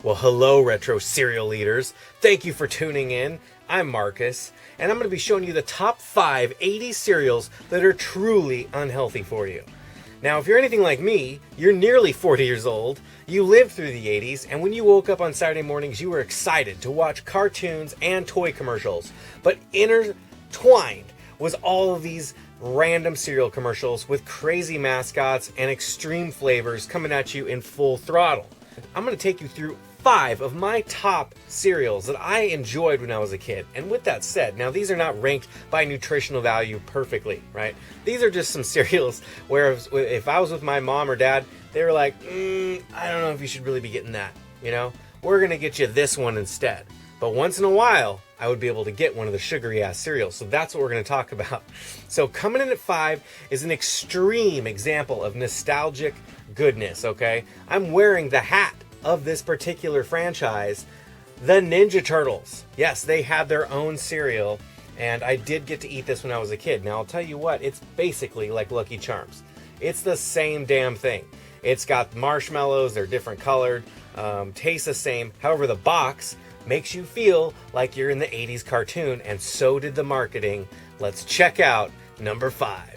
Well, hello, retro cereal eaters. Thank you for tuning in. I'm Marcus, and I'm going to be showing you the top 5 80s cereals that are truly unhealthy for you. Now, if you're anything like me, you're nearly 40 years old, you lived through the 80s, and when you woke up on Saturday mornings, you were excited to watch cartoons and toy commercials. But intertwined was all of these random cereal commercials with crazy mascots and extreme flavors coming at you in full throttle. I'm going to take you through 5 of my top cereals that I enjoyed when I was a kid. And with that said, now these are not ranked by nutritional value perfectly, right? These are just some cereals where if I was with my mom or dad, they were like, I don't know if you should really be getting that, you know? We're going to get you this one instead. But once in a while, I would be able to get one of the sugary ass cereals. So that's what we're going to talk about. So coming in at 5 is an extreme example of nostalgic goodness, okay? I'm wearing the hat of this particular franchise, the Ninja Turtles. Yes, they had their own cereal, and I did get to eat this when I was a kid. Now, I'll tell you what, it's basically like Lucky Charms. It's the same damn thing. It's got marshmallows, they're different colored, tastes the same. However, the box makes you feel like you're in the 80s cartoon, and so did the marketing. Let's check out number 5.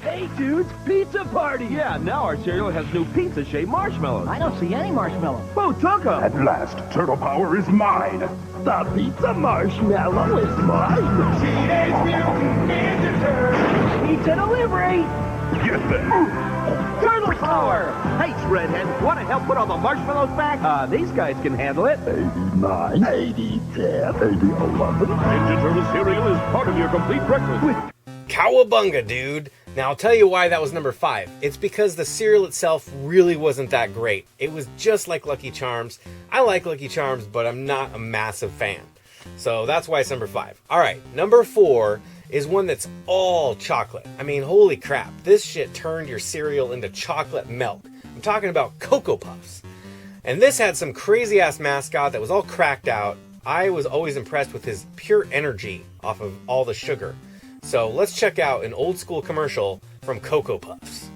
Hey dudes, pizza party! Yeah, now our cereal has new pizza-shaped marshmallows. I don't see any marshmallows. Who took them? At last, turtle power is mine. The pizza marshmallow is mine. Teenage Mutant Ninja Turtles. Pizza delivery! Get them. Turtle power! Hey, Shredhead, want to help put all the marshmallows back? These guys can handle it. 89, 80, 10, 80, 11. Ninja Turtle cereal is part of your complete breakfast. Cowabunga, dude. Now, I'll tell you why that was number 5. It's because the cereal itself really wasn't that great. It was just like Lucky Charms. I like Lucky Charms, but I'm not a massive fan. So that's why it's number 5. All right, number 4 is one that's all chocolate. I mean, holy crap. This shit turned your cereal into chocolate milk. I'm talking about Coco Puffs. And this had some crazy-ass mascot that was all cracked out. I was always impressed with his pure energy off of all the sugar. So let's check out an old school commercial from Coco Puffs.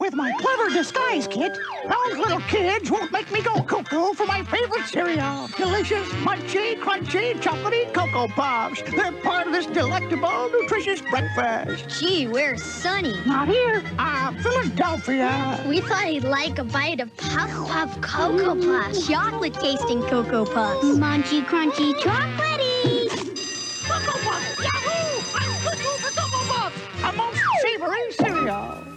With my clever disguise kit, those little kids won't make me go cuckoo for my favorite cereal. Delicious, munchy, crunchy, chocolatey Coco Puffs. They're part of this delectable, nutritious breakfast. Gee, where's Sonny? Not here, Philadelphia. We thought he'd like a bite of Puff Cocoa Puffs. Chocolate-tasting Cocoa Puffs. Munchy, crunchy, chocolatey. Cocoa Puffs, yahoo! I'm cuckoo for Cocoa Puffs, a most savory cereal.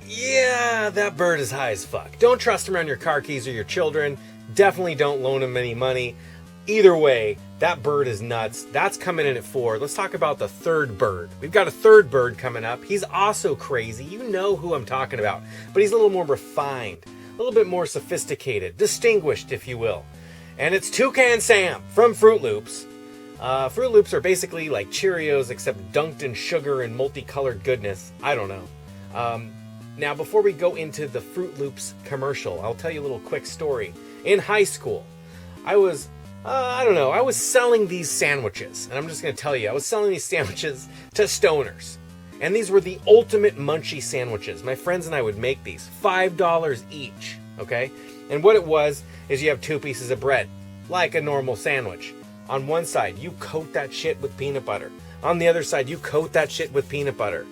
Yeah, that bird is high as fuck. Don't trust him around your car keys or your children. Definitely don't loan him any money. Either way, that bird is nuts. That's coming in at 4. Let's talk about the third bird. We've got a third bird coming up. He's also crazy. You know who I'm talking about. But he's a little more refined, a little bit more sophisticated, distinguished, if you will. And it's Toucan Sam from Fruit Loops. Fruit Loops are basically like Cheerios, except dunked in sugar and multicolored goodness. I don't know. Now, before we go into the Fruit Loops commercial, I'll tell you a little quick story. In high school, I was selling these sandwiches. And I'm just going to tell you, I was selling these sandwiches to stoners. And these were the ultimate munchy sandwiches. My friends and I would make these. $5 each, okay? And what it was is you have 2 pieces of bread, like a normal sandwich. On one side, you coat that shit with peanut butter. On the other side, you coat that shit with peanut butter.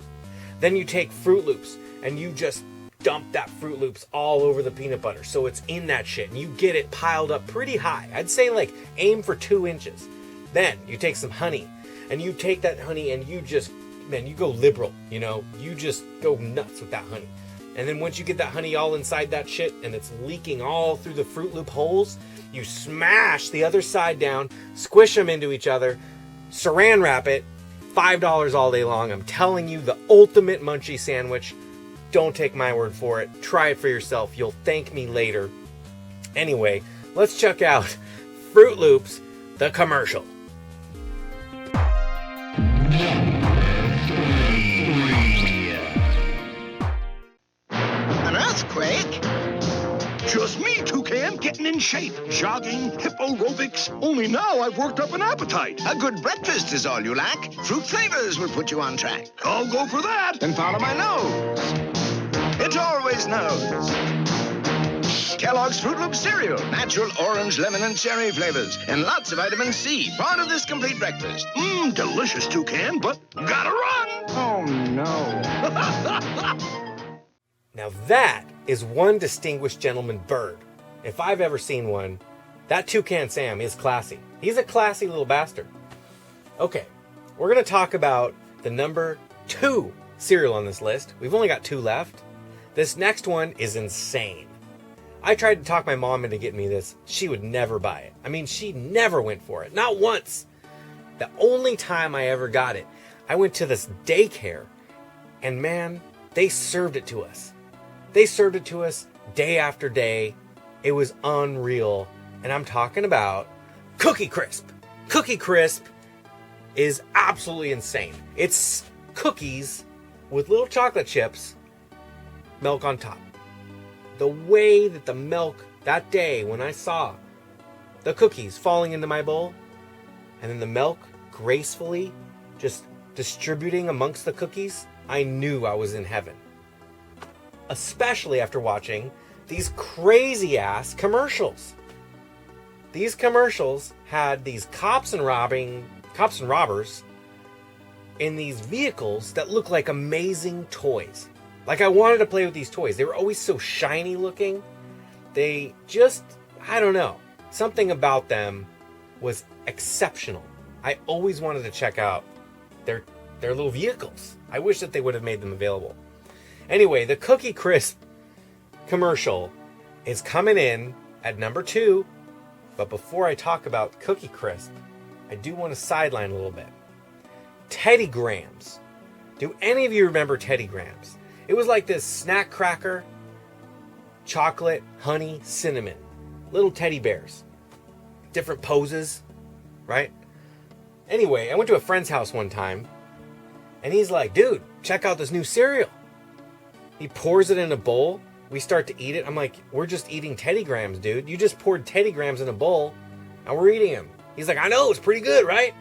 Then you take Fruit Loops, and you just dump that Fruit Loops all over the peanut butter. So it's in that shit. And you get it piled up pretty high. I'd say like aim for 2 inches. Then you take some honey. And you take that honey and you just, man, you go liberal. You know, you just go nuts with that honey. And then once you get that honey all inside that shit and it's leaking all through the Fruit Loop holes, you smash the other side down, squish them into each other, saran wrap it, $5 all day long. I'm telling you, the ultimate munchie sandwich. Don't take my word for it. Try it for yourself. You'll thank me later. Anyway, let's check out Fruit Loops, the commercial. An earthquake? Just me, Toucan, getting in shape. Jogging, hippo aerobics. Only now I've worked up an appetite. A good breakfast is all you lack. Fruit flavors will put you on track. I'll go for that. Then follow my nose. It always knows. Kellogg's Fruit Loop cereal. Natural orange, lemon, and cherry flavors. And lots of vitamin C. Part of this complete breakfast. Delicious, Toucan, but gotta run. Oh, no. Now that is one distinguished gentleman bird. If I've ever seen one, that Toucan Sam is classy. He's a classy little bastard. Okay, we're going to talk about the number 2 cereal on this list. We've only got 2 left. This next one is insane. I tried to talk my mom into getting me this. She would never buy it. I mean, she never went for it. Not once. The only time I ever got it, I went to this daycare, and man, they served it to us. They served it to us day after day. It was unreal. And I'm talking about Cookie Crisp. Cookie Crisp is absolutely insane. It's cookies with little chocolate chips, milk on top. The way that the milk that day when I saw the cookies falling into my bowl and then the milk gracefully just distributing amongst the cookies, I knew I was in heaven. Especially after watching these crazy ass commercials. These commercials had these cops and robbers in these vehicles that look like amazing toys. Like I wanted to play with these toys. They were always so shiny looking. They just, I don't know. Something about them was exceptional. I always wanted to check out their little vehicles. I wish that they would have made them available. Anyway, the Cookie Crisp commercial is coming in at number 2. But before I talk about Cookie Crisp, I do want to sideline a little bit. Teddy Grahams. Do any of you remember Teddy Grahams? It was like this snack cracker, chocolate, honey, cinnamon. Little teddy bears. Different poses, right? Anyway, I went to a friend's house one time, and he's like, dude, check out this new cereal. He pours it in a bowl. We start to eat it. I'm like, we're just eating Teddy Grahams, dude. You just poured Teddy Grahams in a bowl, and we're eating them. He's like, I know, it's pretty good, right?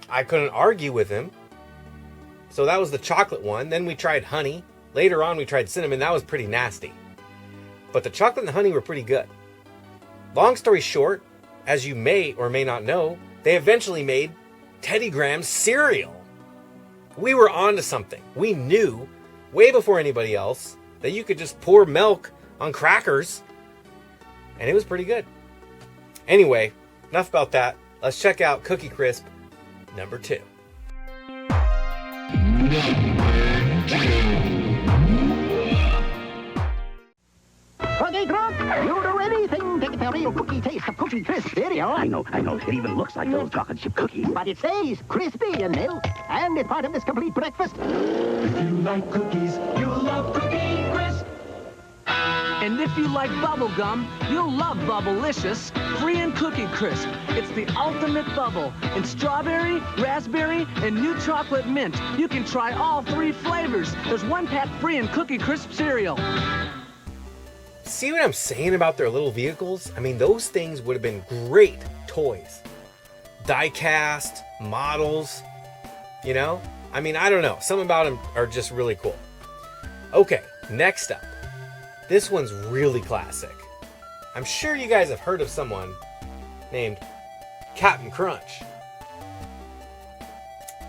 I couldn't argue with him. So that was the chocolate one. Then we tried honey. Later on, we tried cinnamon. That was pretty nasty. But the chocolate and the honey were pretty good. Long story short, as you may or may not know, they eventually made Teddy Grahams cereal. We were onto something. We knew, way before anybody else, that you could just pour milk on crackers, and it was pretty good. Anyway, enough about that. Let's check out Cookie Crisp number 2. Cookie Drunk, you'll do anything to get the real cookie taste of Cookie Crisp cereal. I know. It even looks like those chocolate chip cookies. But it stays crispy and milk, and it's part of this complete breakfast. If you like cookies, you'll love Cookie Crisp. And if you like bubble gum, you'll love Bubblicious Free and Cookie Crisp. It's the ultimate bubble in strawberry, raspberry, and new chocolate mint. You can try all 3 flavors. There's 1 pack free in Cookie Crisp cereal. See what I'm saying about their little vehicles? I mean, those things would have been great toys. Die-cast, models, you know? I mean, I don't know. Some about them are just really cool. Okay, next up. This one's really classic. I'm sure you guys have heard of someone named Captain Crunch.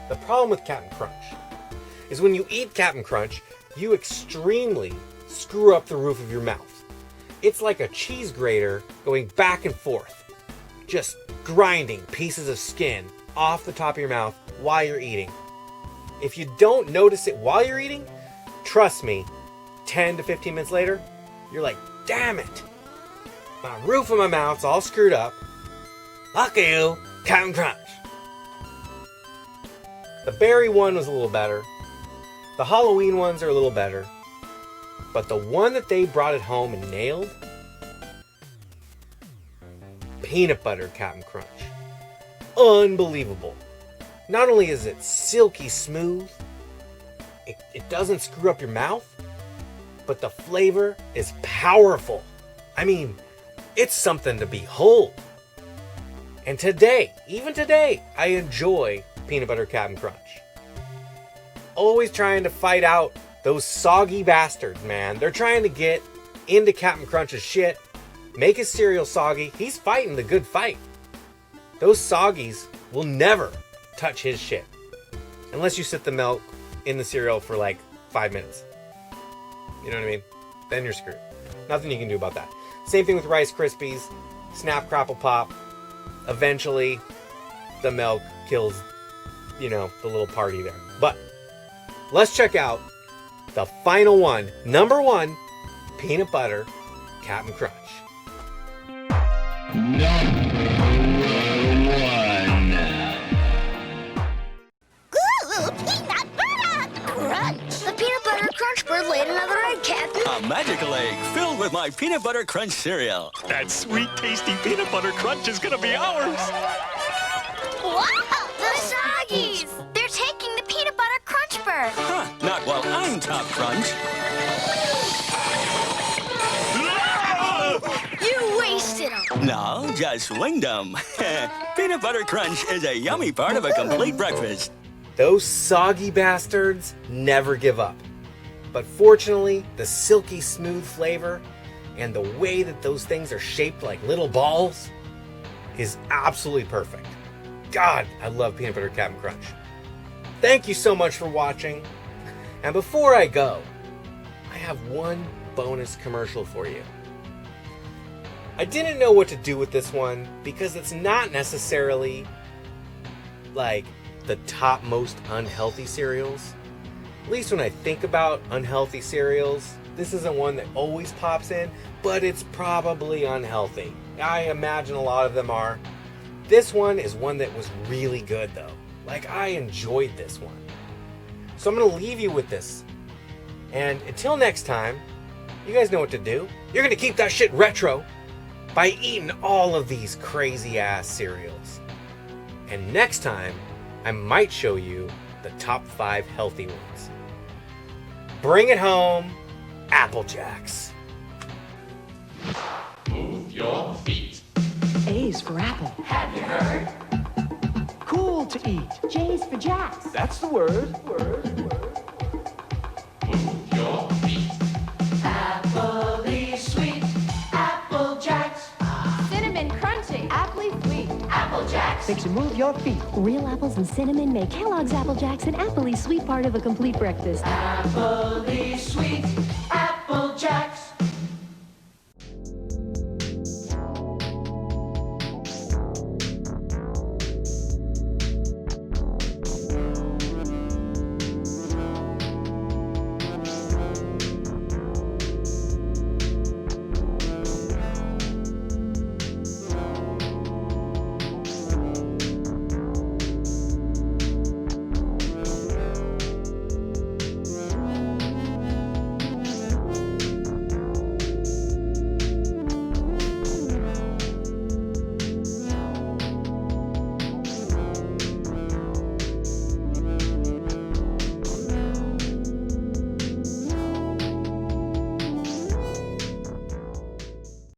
The problem with Captain Crunch is when you eat Captain Crunch, you extremely screw up the roof of your mouth. It's like a cheese grater going back and forth, just grinding pieces of skin off the top of your mouth while you're eating. If you don't notice it while you're eating, trust me, 10 to 15 minutes later, you're like, damn it, my roof of my mouth's all screwed up. Lucky you, Captain Crunch. The berry one was a little better. The Halloween ones are a little better. But the one that they brought it home and nailed, peanut butter Captain Crunch. Unbelievable. Not only is it silky smooth, it doesn't screw up your mouth, but the flavor is powerful. I mean, it's something to behold. And today, even today, I enjoy peanut butter Cap'n Crunch. Always trying to fight out those soggy bastards, man. They're trying to get into Cap'n Crunch's shit, make his cereal soggy. He's fighting the good fight. Those soggies will never touch his shit. Unless you sit the milk in the cereal for like 5 minutes. You know what I mean? Then you're screwed. Nothing you can do about that. Same thing with Rice Krispies, Snap, Crapple, Pop. Eventually, the milk kills, the little party there. But let's check out the final one, number 1, peanut butter Cap'n Crunch. Ooh, peanut butter crunch. The peanut butter crunch bird laid another egg, Captain. A magical egg filled with my peanut butter crunch cereal. That sweet, tasty peanut butter crunch is gonna be ours. Wow! The soggies! They're taking the peanut butter crunch bird. Huh, not while I'm top crunch. You wasted them. No, just winged them. Peanut butter crunch is a yummy part of a complete breakfast. Those soggy bastards never give up. But fortunately, the silky smooth flavor and the way that those things are shaped like little balls is absolutely perfect. God, I love peanut butter Cap'n Crunch. Thank you so much for watching. And before I go, I have one bonus commercial for you. I didn't know what to do with this one because it's not necessarily like the top most unhealthy cereals. At least when I think about unhealthy cereals, this isn't one that always pops in, but it's probably unhealthy. I imagine a lot of them are. This one is one that was really good though. Like, I enjoyed this one. So I'm gonna leave you with this. And until next time, you guys know what to do. You're gonna keep that shit retro by eating all of these crazy ass cereals. And next time, I might show you the top 5 healthy ones. Bring it home, Apple Jacks. Move your feet. A's for apple. Have you heard? Cool to eat. J's for Jacks. That's the word. Move your feet. Appley sweet, Apple Jacks. Cinnamon crunchy, Appley sweet. Apple Jacks. Makes you move your feet. Real apples and cinnamon make Kellogg's Apple Jacks an Appley sweet part of a complete breakfast. Appley sweet,